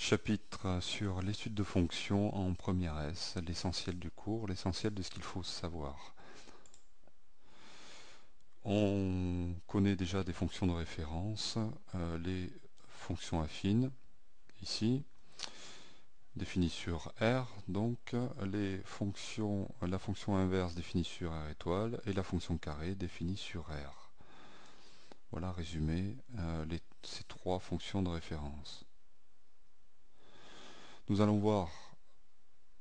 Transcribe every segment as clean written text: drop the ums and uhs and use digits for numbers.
Chapitre sur les suites de fonctions en première S, l'essentiel du cours, l'essentiel de ce qu'il faut savoir. On connaît déjà des fonctions de référence, les fonctions affines, ici, définies sur R, donc la fonction inverse définie sur R étoile et la fonction carré définie sur R. Voilà résumé ces trois fonctions de référence. Nous allons voir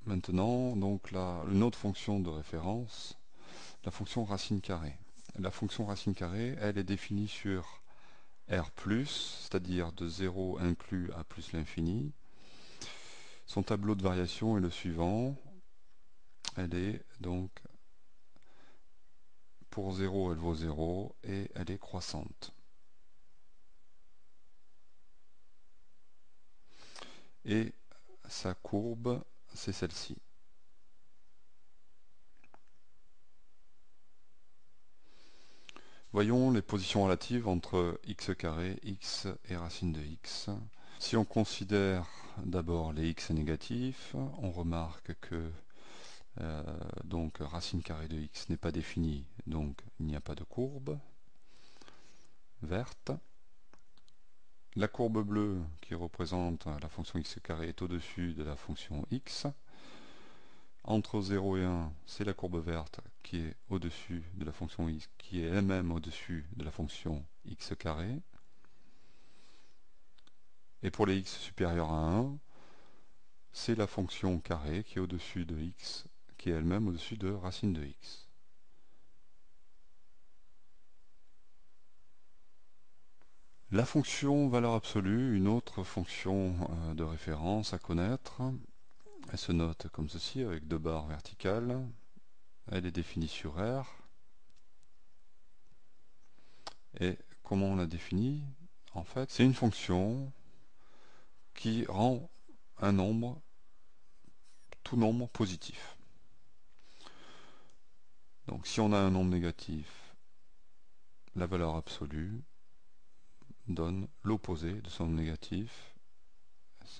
maintenant donc une autre fonction de référence, la fonction racine carrée. La fonction racine carrée, elle est définie sur R+, c'est-à-dire de 0 inclus à plus l'infini. Son tableau de variation est le suivant. Elle est donc, pour 0, elle vaut 0 et elle est croissante. Et sa courbe, c'est celle-ci. Voyons les positions relatives entre x carré, x et racine de x. Si on considère d'abord les x négatifs, on remarque que donc racine carrée de x n'est pas définie, donc il n'y a pas de courbe verte. La courbe bleue qui représente la fonction x carré est au-dessus de la fonction x. Entre 0 et 1, c'est la courbe verte qui est au-dessus de la fonction x, qui est elle-même au-dessus de la fonction x carré. Et pour les x supérieurs à 1, c'est la fonction carré qui est au-dessus de x, qui est elle-même au-dessus de racine de x. La fonction valeur absolue, une autre fonction de référence à connaître, elle se note comme ceci avec deux barres verticales. Elle est définie sur R. Et comment on la définit? En fait, c'est une fonction qui rend un nombre, tout nombre positif. Donc si on a un nombre négatif, la valeur absolue donne l'opposé de son nombre négatif.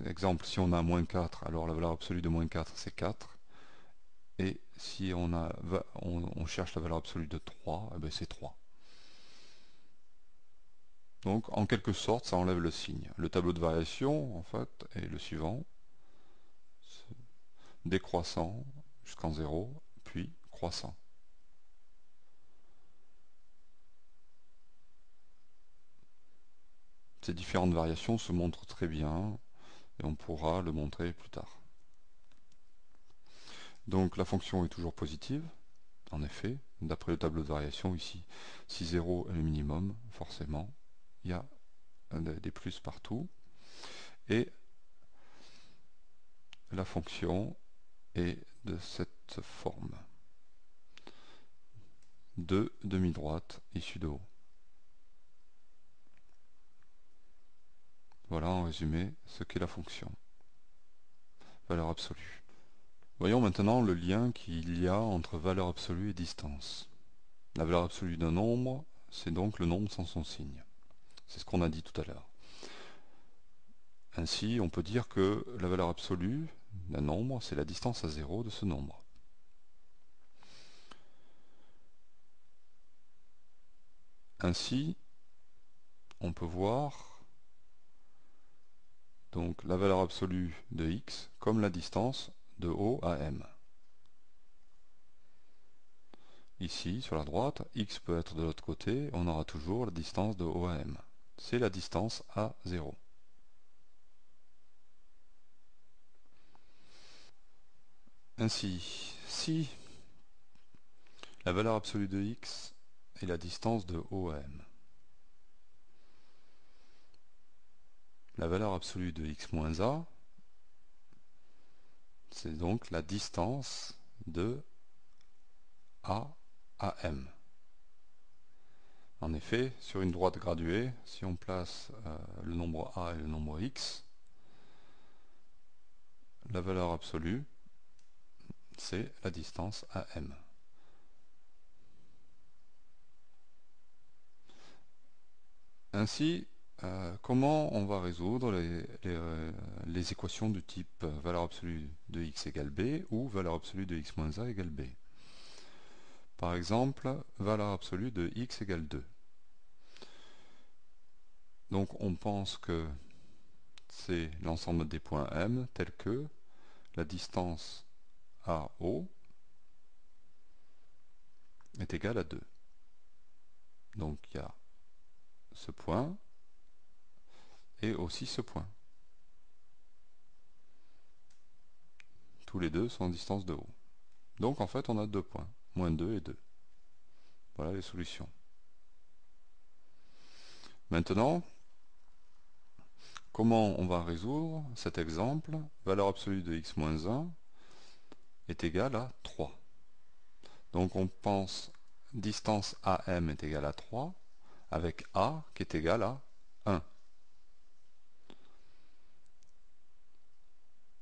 Exemple, si on a moins 4, alors la valeur absolue de moins 4, c'est 4. Et si on cherche la valeur absolue de 3, eh bien c'est 3. Donc en quelque sorte, ça enlève le signe. Le tableau de variation, en fait, est le suivant. Décroissant jusqu'en 0, puis croissant. Ces différentes variations se montrent très bien et on pourra le montrer plus tard. Donc la fonction est toujours positive, en effet, d'après le tableau de variation ici. Si 0 est le minimum, forcément, il y a des plus partout. Et la fonction est de cette forme. 2 demi-droites issues de haut. Voilà en résumé ce qu'est la fonction. Valeur absolue. Voyons maintenant le lien qu'il y a entre valeur absolue et distance. La valeur absolue d'un nombre, c'est donc le nombre sans son signe. C'est ce qu'on a dit tout à l'heure. Ainsi, on peut dire que la valeur absolue d'un nombre, c'est la distance à 0 de ce nombre. Ainsi, on peut voir donc la valeur absolue de x comme la distance de O à M. Ici, sur la droite, x peut être de l'autre côté, on aura toujours la distance de O à M. C'est la distance à 0. Ainsi, si la valeur absolue de x est la distance de O à M, la valeur absolue de x moins a, c'est donc la distance de A à M. En effet, sur une droite graduée, si on place le nombre a et le nombre x, la valeur absolue, c'est la distance à M. Ainsi, comment on va résoudre les équations du type valeur absolue de x égale b ou valeur absolue de x moins a égale b. Par exemple, valeur absolue de x égale 2. Donc on pense que c'est l'ensemble des points M tel que la distance AO est égale à 2. Donc il y a ce point et aussi ce point. Tous les deux sont en distance de haut. Donc en fait on a deux points, moins 2 et 2. Voilà les solutions. Maintenant, comment on va résoudre cet exemple? Valeur absolue de x moins 1 est égale à 3. Donc on pense distance AM est égale à 3 avec A qui est égal à 1.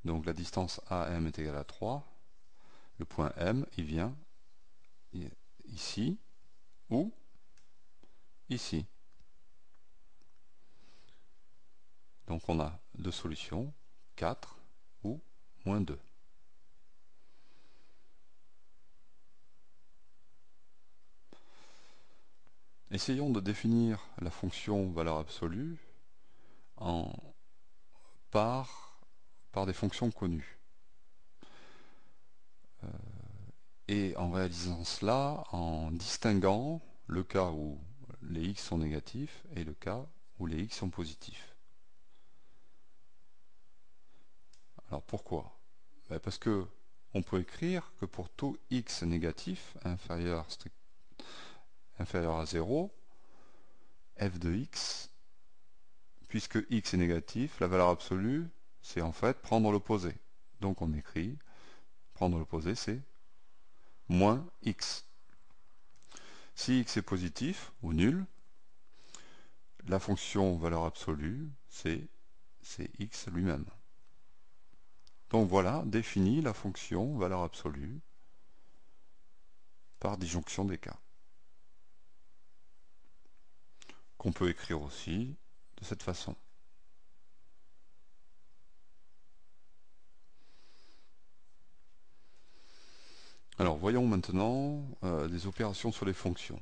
Donc la distance AM est égale à 3. Le point M, il vient ici ou ici. Donc on a deux solutions, 4 ou moins 2. Essayons de définir la fonction valeur absolue par des fonctions connues. Et en réalisant cela, en distinguant le cas où les x sont négatifs et le cas où les x sont positifs. Alors pourquoi? Parce que on peut écrire que pour tout x négatif inférieur à 0, f de x, puisque x est négatif, la valeur absolue, c'est en fait prendre l'opposé. Donc on écrit, prendre l'opposé, c'est moins x. Si x est positif ou nul, la fonction valeur absolue, c'est x lui-même. Donc voilà, définie la fonction valeur absolue par disjonction des cas. Qu'on peut écrire aussi de cette façon. Alors voyons maintenant des opérations sur les fonctions.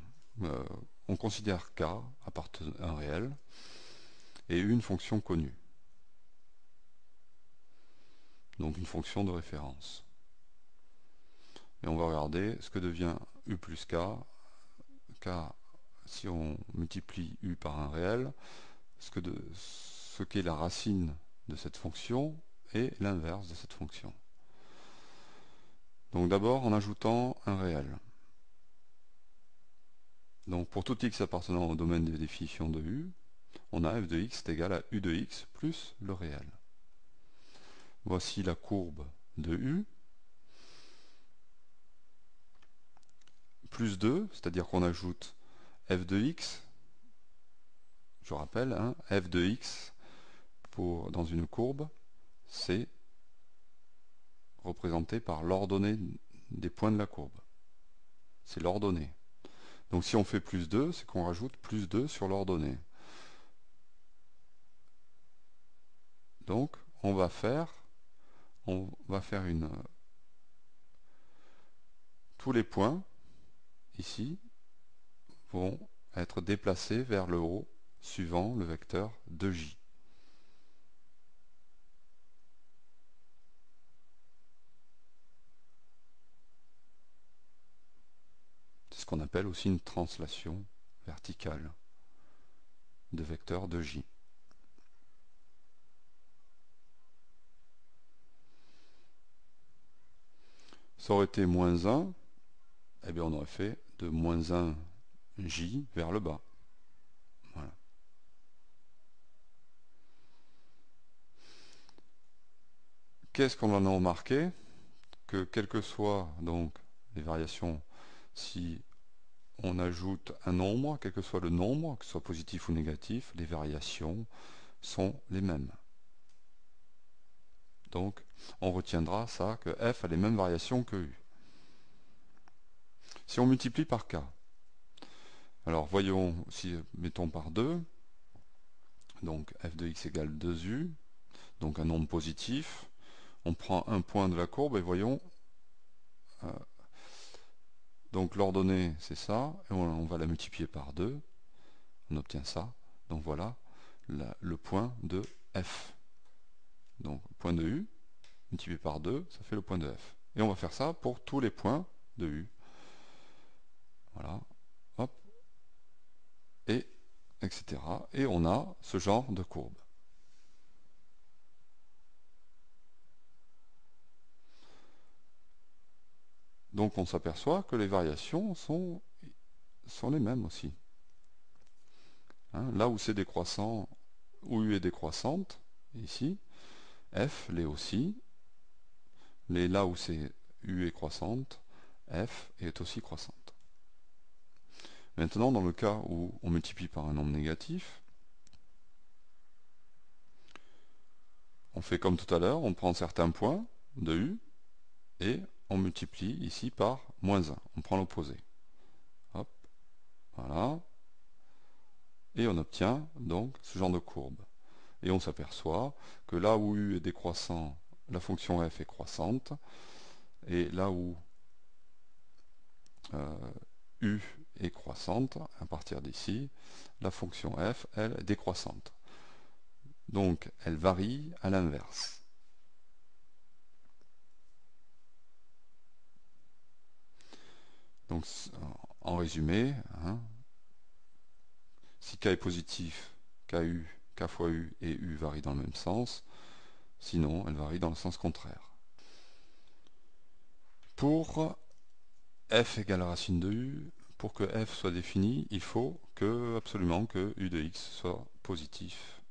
On considère k appartenant à un réel et une fonction connue. Donc une fonction de référence. Et on va regarder ce que devient u plus k, si on multiplie u par un réel, ce qu'est la racine de cette fonction et l'inverse de cette fonction. Donc d'abord en ajoutant un réel. Donc pour tout x appartenant au domaine des définitions de u, on a f de x est égal à u de x plus le réel. Voici la courbe de u. Plus 2, c'est-à-dire qu'on ajoute f de x. Je rappelle, hein, f de x dans une courbe, c'est représenté par l'ordonnée des points de la courbe. C'est l'ordonnée. Donc si on fait plus 2, c'est qu'on rajoute plus 2 sur l'ordonnée. Donc on va faire tous les points ici vont être déplacés vers le haut suivant le vecteur 2j. C'est ce qu'on appelle aussi une translation verticale de vecteur 2j. Ça aurait été moins 1, eh bien on aurait fait de moins 1j vers le bas. Voilà. Qu'est-ce qu'on en a remarqué? Que quelles que soient donc les variations, si on ajoute un nombre, quel que soit le nombre, que ce soit positif ou négatif, les variations sont les mêmes. Donc on retiendra ça, que f a les mêmes variations que u. Si on multiplie par k, alors voyons, si mettons par 2, donc f de x égale 2u, donc un nombre positif. On prend un point de la courbe et voyons, donc l'ordonnée c'est ça, et on va la multiplier par 2, on obtient ça. Donc voilà le point de f. Donc point de u multiplié par 2, ça fait le point de f. Et on va faire ça pour tous les points de u. Voilà, hop, et etc. Et on a ce genre de courbe. Donc on s'aperçoit que les variations sont les mêmes aussi. Hein, là où c'est décroissant, où u est décroissante, ici, f l'est aussi. Mais là où c'est u est croissante, f est aussi croissante. Maintenant, dans le cas où on multiplie par un nombre négatif, on fait comme tout à l'heure, on prend certains points de u et on multiplie ici par moins 1. On prend l'opposé. Hop, voilà. Et on obtient donc ce genre de courbe. Et on s'aperçoit que là où u est décroissant, la fonction f est croissante. Et là où u est croissante, à partir d'ici, la fonction f, elle, est décroissante. Donc, elle varie à l'inverse. Donc, en résumé, hein, si k est positif, ku, k fois u et u varient dans le même sens, sinon, elle varie dans le sens contraire. Pour f égale racine de u, pour que f soit défini, il faut absolument que u de x soit positif.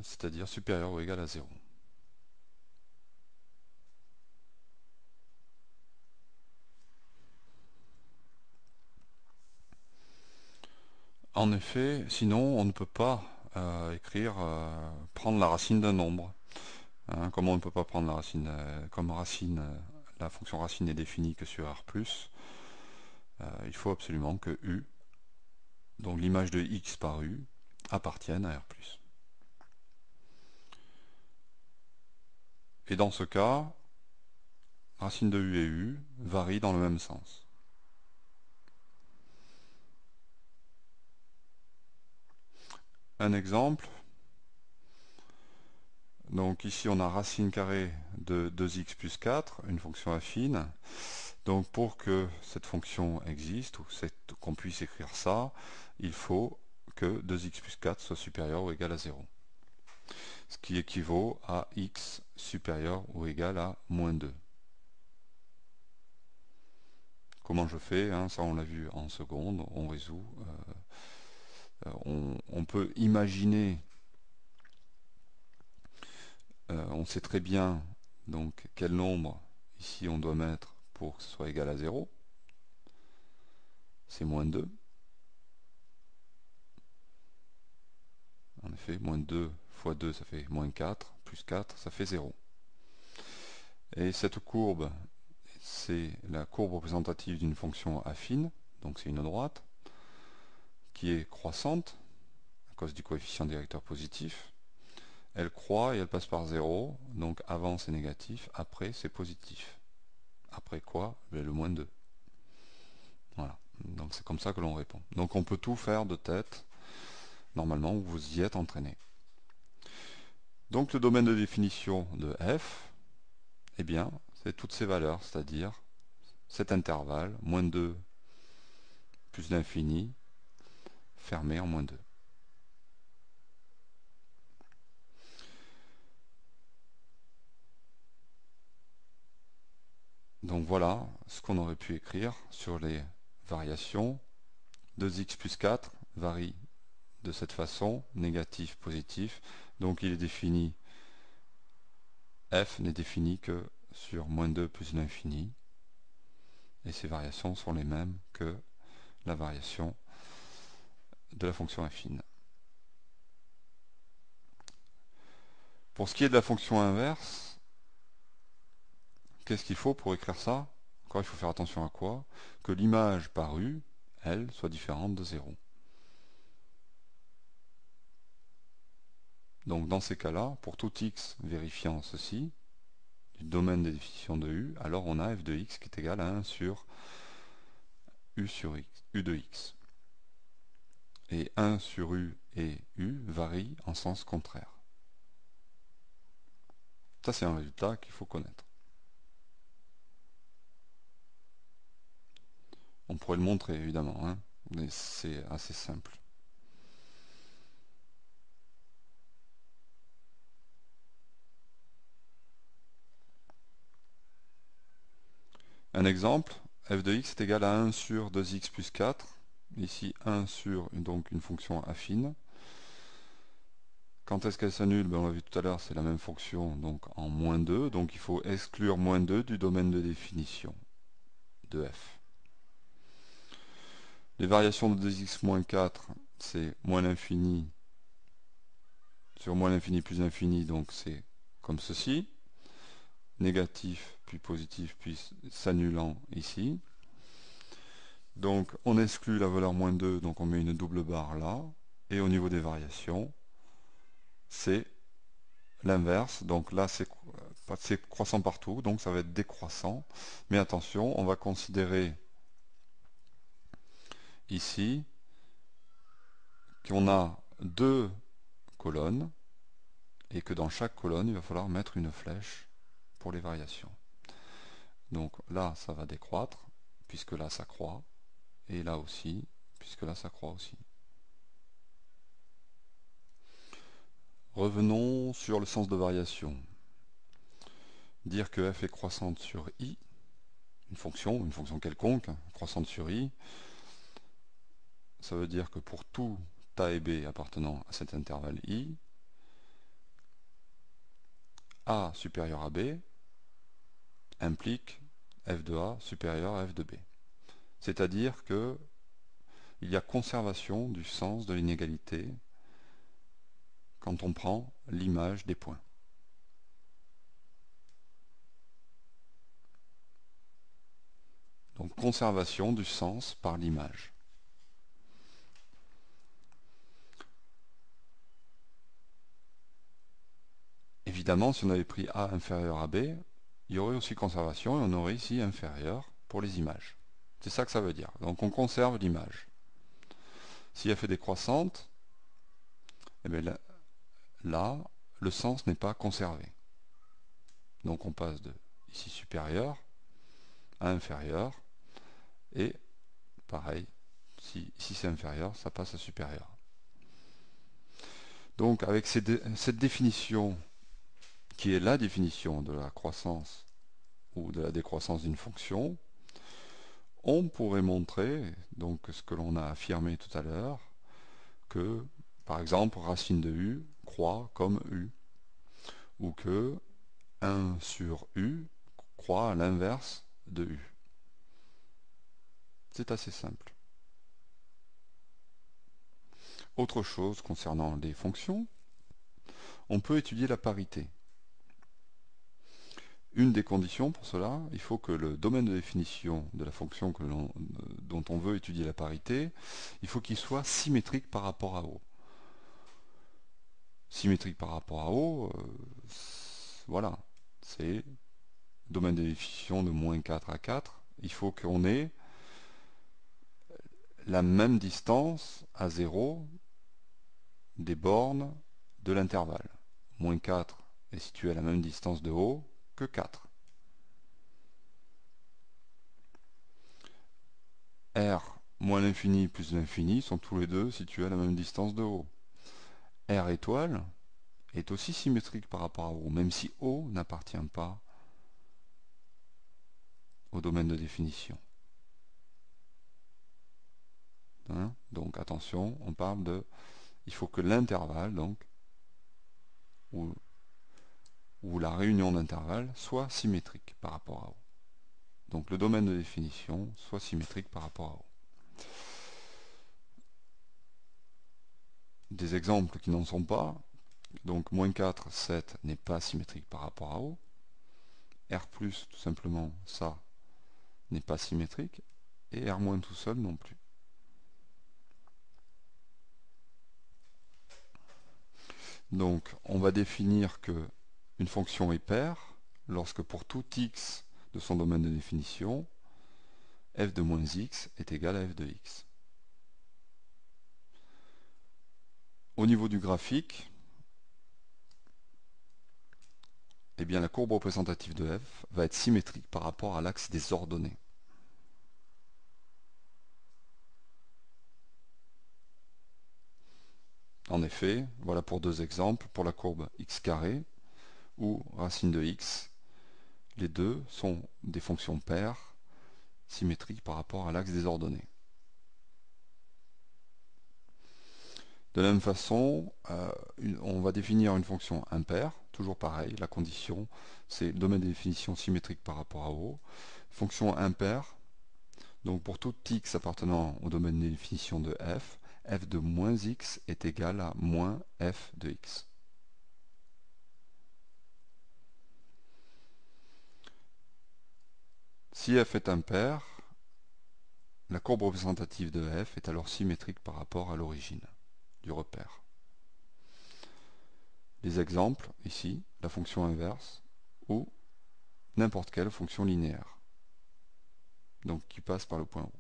C'est-à-dire supérieur ou égal à 0. En effet, sinon on ne peut pas prendre la racine d'un nombre. Hein, comme on ne peut pas prendre la racine, comme racine, la fonction racine n'est définie que sur R+, il faut absolument que U, donc l'image de x par U, appartienne à R+. Et dans ce cas, racine de U et U varient dans le même sens. Un exemple, donc ici on a racine carrée de 2x plus 4, une fonction affine. Donc pour que cette fonction existe, ou qu'on puisse écrire ça, il faut que 2x plus 4 soit supérieur ou égal à 0. Ce qui équivaut à x supérieur ou égal à moins 2. Comment je fais, hein, ça on l'a vu en seconde, on résout. On peut imaginer, on sait très bien donc quel nombre ici on doit mettre pour que ce soit égal à 0. C'est moins 2. En effet, moins 2 fois 2 ça fait moins 4, plus 4 ça fait 0. Et cette courbe, c'est la courbe représentative d'une fonction affine, donc c'est une droite, qui est croissante, à cause du coefficient directeur positif. Elle croît et elle passe par 0, donc avant c'est négatif, après c'est positif. Après quoi? Le moins 2. Voilà, donc c'est comme ça que l'on répond. Donc on peut tout faire de tête, normalement vous y êtes entraîné. Donc le domaine de définition de f, eh bien, c'est toutes ces valeurs, c'est-à-dire cet intervalle, moins 2 plus l'infini, fermé en moins 2. Donc voilà ce qu'on aurait pu écrire sur les variations. 2x plus 4 varie de cette façon, négatif, positif. Donc il est défini, f n'est défini que sur moins 2 plus l'infini. Et ces variations sont les mêmes que la variation de la fonction affine. Pour ce qui est de la fonction inverse, qu'est-ce qu'il faut pour écrire ça? Encore, il faut faire attention à quoi? Que l'image par u, elle, soit différente de 0. Donc dans ces cas-là, pour tout x vérifiant ceci, du domaine de définition de u, alors on a f de x qui est égal à 1 sur u sur x, u de x. Et 1 sur u et u varient en sens contraire. Ça, c'est un résultat qu'il faut connaître. On pourrait le montrer, évidemment, hein, mais c'est assez simple. Un exemple, f de x est égal à 1 sur 2x plus 4. Ici, 1 sur donc une fonction affine. Quand est-ce qu'elle s'annule? On l'a vu tout à l'heure, c'est la même fonction, donc en moins 2. Donc il faut exclure moins 2 du domaine de définition de f. Les variations de 2x moins 4, c'est moins l'infini sur moins l'infini plus l'infini, donc c'est comme ceci. Négatif puis positif puis s'annulant ici. Donc on exclut la valeur moins 2, donc on met une double barre là. Et au niveau des variations, c'est l'inverse. Donc là c'est croissant partout, donc ça va être décroissant. Mais attention, on va considérer ici qu'on a deux colonnes et que dans chaque colonne, il va falloir mettre une flèche pour les variations. Donc là, ça va décroître, puisque là, ça croît, et là aussi, puisque là, ça croît aussi. Revenons sur le sens de variation. Dire que f est croissante sur i, une fonction quelconque, croissante sur i, ça veut dire que pour tout a et b appartenant à cet intervalle i, a supérieur à b implique f de a supérieur à f de b. C'est-à-dire que il y a conservation du sens de l'inégalité quand on prend l'image des points. Donc conservation du sens par l'image. Évidemment, si on avait pris A inférieur à B, il y aurait aussi conservation et on aurait ici inférieur pour les images. C'est ça que ça veut dire. Donc on conserve l'image. Si f est décroissante, eh bien là, le sens n'est pas conservé. Donc on passe de ici supérieur à inférieur, et pareil, si ici c'est inférieur, ça passe à supérieur. Donc avec cette définition, qui est la définition de la croissance ou de la décroissance d'une fonction, on pourrait montrer, donc ce que l'on a affirmé tout à l'heure, que par exemple racine de u croît comme u, ou que 1 sur u croît à l'inverse de u. C'est assez simple. Autre chose concernant les fonctions, on peut étudier la parité. Une des conditions pour cela, il faut que le domaine de définition de la fonction dont on veut étudier la parité, il faut qu'il soit symétrique par rapport à O. Symétrique par rapport à O, voilà, c'est domaine de définition de moins 4 à 4. Il faut qu'on ait la même distance à 0 des bornes de l'intervalle. Moins 4 est situé à la même distance de O que 4. R moins l'infini plus l'infini sont tous les deux situés à la même distance de O. R étoile est aussi symétrique par rapport à O, même si O n'appartient pas au domaine de définition. Hein, donc attention, on parle de... Il faut que l'intervalle, donc, ou la réunion d'intervalles, soit symétrique par rapport à O. Donc le domaine de définition soit symétrique par rapport à O. Des exemples qui n'en sont pas, donc moins 4, 7 n'est pas symétrique par rapport à O. R+, tout simplement, ça n'est pas symétrique, et R- tout seul non plus. Donc on va définir que une fonction est paire lorsque pour tout x de son domaine de définition, f de moins x est égal à f de x. Au niveau du graphique, eh bien, la courbe représentative de f va être symétrique par rapport à l'axe des ordonnées. En effet, voilà pour deux exemples, pour la courbe x carré ou racine de x, les deux sont des fonctions paires symétriques par rapport à l'axe des ordonnées. De la même façon, on va définir une fonction impaire, toujours pareil, la condition, c'est le domaine de définition symétrique par rapport à O. Fonction impaire, donc pour tout x appartenant au domaine de définition de f, f de moins x est égal à moins f de x. Si f est impair, la courbe représentative de f est alors symétrique par rapport à l'origine du repère. Les exemples, ici, la fonction inverse ou n'importe quelle fonction linéaire, donc qui passe par le point O.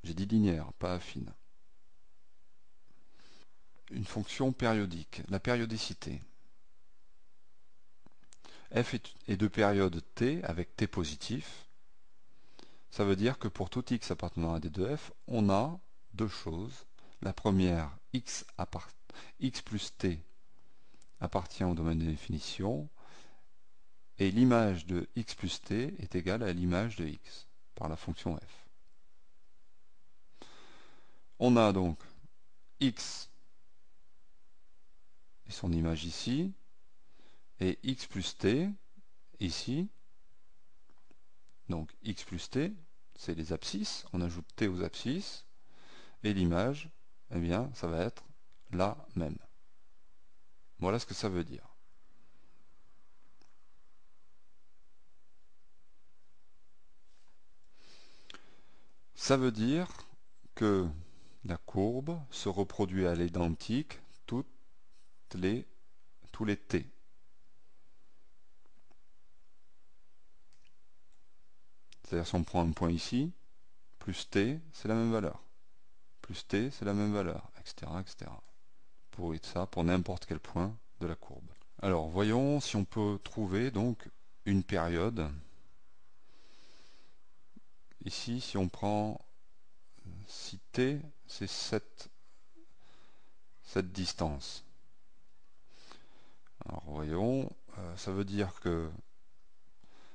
J'ai dit linéaire, pas affine. Une fonction périodique, la périodicité. F est de période t avec t positif. Ça veut dire que pour tout x appartenant à D de f, on a deux choses. La première, x plus t appartient au domaine de définition, et l'image de x plus t est égale à l'image de x par la fonction f. On a donc x et son image ici, et x plus t ici. Donc x plus t, c'est les abscisses, on ajoute t aux abscisses, et l'image, eh bien, ça va être la même. Voilà ce que ça veut dire. Ça veut dire que la courbe se reproduit à l'identique tous les t. C'est-à-dire si on prend un point ici, plus t, c'est la même valeur. Plus t, c'est la même valeur, etc., etc. Pour ça, pour n'importe quel point de la courbe. Alors, voyons si on peut trouver donc une période. Ici, si on prend, si t, c'est cette distance. Alors, voyons, ça veut dire que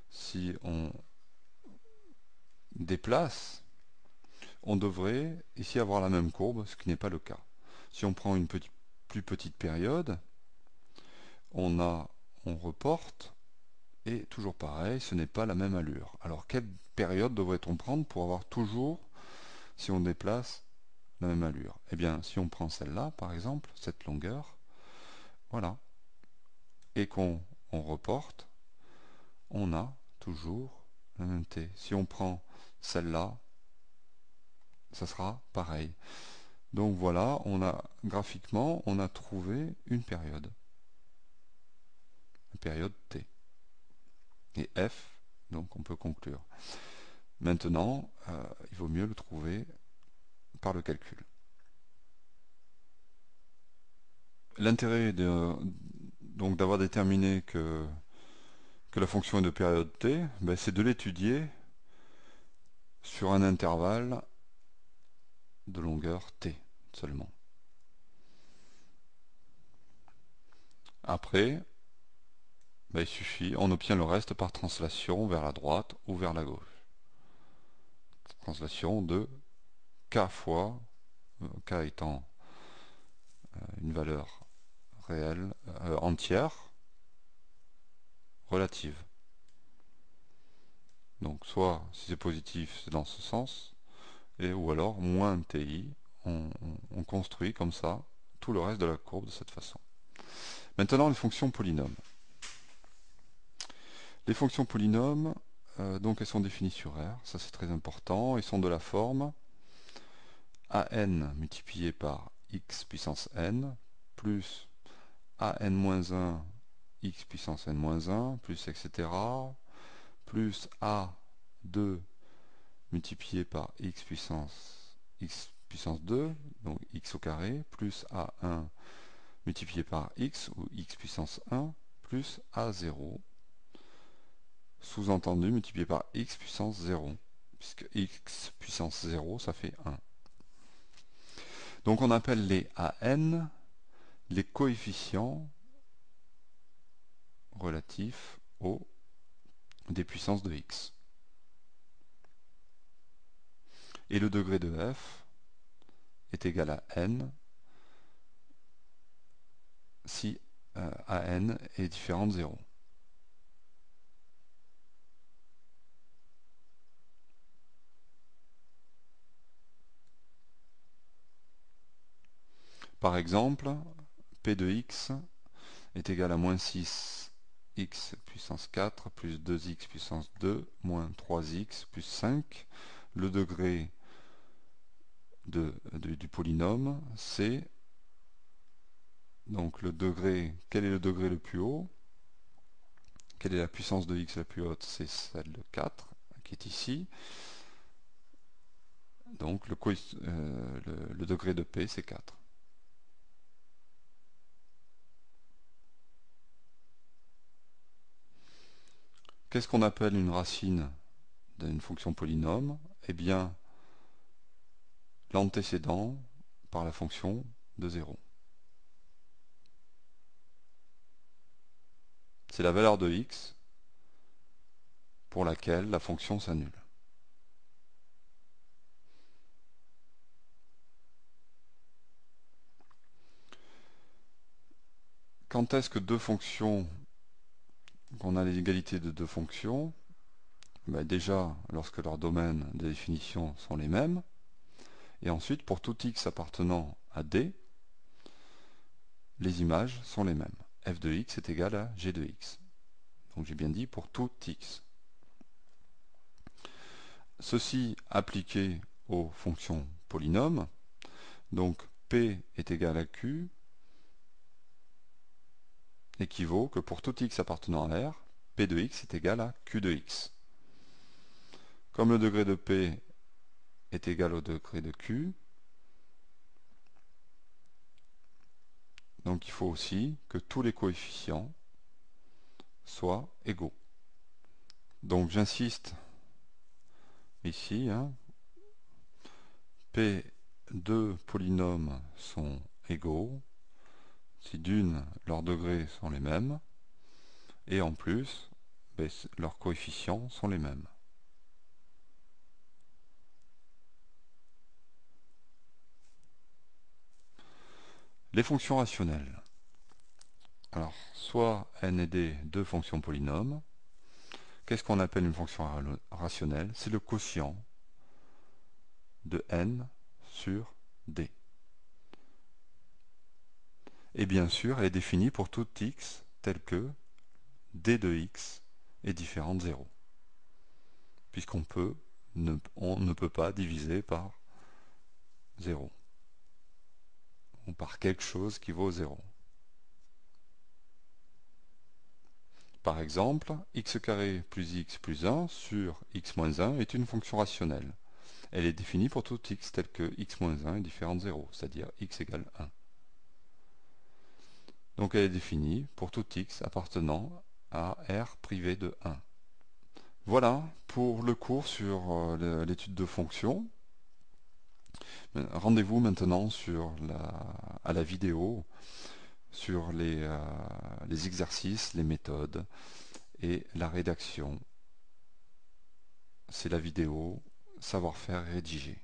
si on déplace, on devrait ici avoir la même courbe, ce qui n'est pas le cas. Si on prend une plus petite période, on reporte, et toujours pareil, ce n'est pas la même allure. Alors quelle période devrait-on prendre pour avoir toujours, si on déplace, la même allure? Eh bien, si on prend celle-là, par exemple, cette longueur, voilà, et qu'on reporte, on a toujours la même t. Si on prend celle-là, ça sera pareil. Donc voilà, graphiquement, on a trouvé une période t. Et f, donc on peut conclure. Maintenant, il vaut mieux le trouver par le calcul. L'intérêt donc d'avoir déterminé que la fonction est de période t, ben, c'est de l'étudier sur un intervalle de longueur t seulement. Après, ben, il suffit, on obtient le reste par translation vers la droite ou vers la gauche. Translation de k fois, k étant une valeur réelle, entière, relative. Donc soit si c'est positif, c'est dans ce sens, ou alors moins ti, on construit comme ça tout le reste de la courbe de cette façon. Maintenant les fonctions polynômes. Les fonctions polynômes, donc elles sont définies sur R, ça c'est très important, elles sont de la forme an multiplié par x puissance n plus an-1 x puissance n-1 plus etc. plus a2 multiplié par x puissance 2, donc x au carré, plus a1 multiplié par x, ou x puissance 1, plus a0, sous-entendu multiplié par x puissance 0, puisque x puissance 0, ça fait 1. Donc on appelle les an les coefficients relatifs des puissances de x. Et le degré de f est égal à n si an est différent de 0. Par exemple, p de x est égal à moins 6 x puissance 4 plus 2x puissance 2 moins 3x plus 5. Le degré du polynôme, c'est donc le degré. Quel est le degré le plus haut? Quelle est la puissance de x la plus haute? C'est celle de 4 qui est ici. Donc le degré de p, c'est 4. Qu'est-ce qu'on appelle une racine d'une fonction polynôme? Eh bien, l'antécédent par la fonction de 0. C'est la valeur de x pour laquelle la fonction s'annule. Quand est-ce que deux fonctions, qu'on a l'égalité de deux fonctions? Ben déjà, lorsque leurs domaines de définition sont les mêmes, et ensuite, pour tout x appartenant à D, les images sont les mêmes. f de x est égal à g de x. Donc j'ai bien dit pour tout x. Ceci appliqué aux fonctions polynômes, donc p est égal à q, équivaut que pour tout x appartenant à R, p de x est égal à q de x. Comme le degré de p est égal au degré de q, donc il faut aussi que tous les coefficients soient égaux. Donc j'insiste ici, p deux polynômes sont égaux si d'une, leurs degrés sont les mêmes, et en plus, leurs coefficients sont les mêmes. Les fonctions rationnelles. Alors, soit n et d, deux fonctions polynômes. Qu'est-ce qu'on appelle une fonction rationnelle? C'est le quotient de n sur d. Et bien sûr, elle est définie pour tout x tel que d de x est différent de 0. Puisqu'on ne peut pas diviser par 0. Ou par quelque chose qui vaut 0. Par exemple, x carré plus x plus 1 sur x moins 1 est une fonction rationnelle. Elle est définie pour tout x tel que x moins 1 est différent de 0, c'est-à-dire x égale 1. Donc elle est définie pour tout x appartenant à R privé de 1. Voilà pour le cours sur l'étude de fonctions. Rendez-vous maintenant à la vidéo sur les exercices, les méthodes et la rédaction. C'est la vidéo savoir-faire rédiger.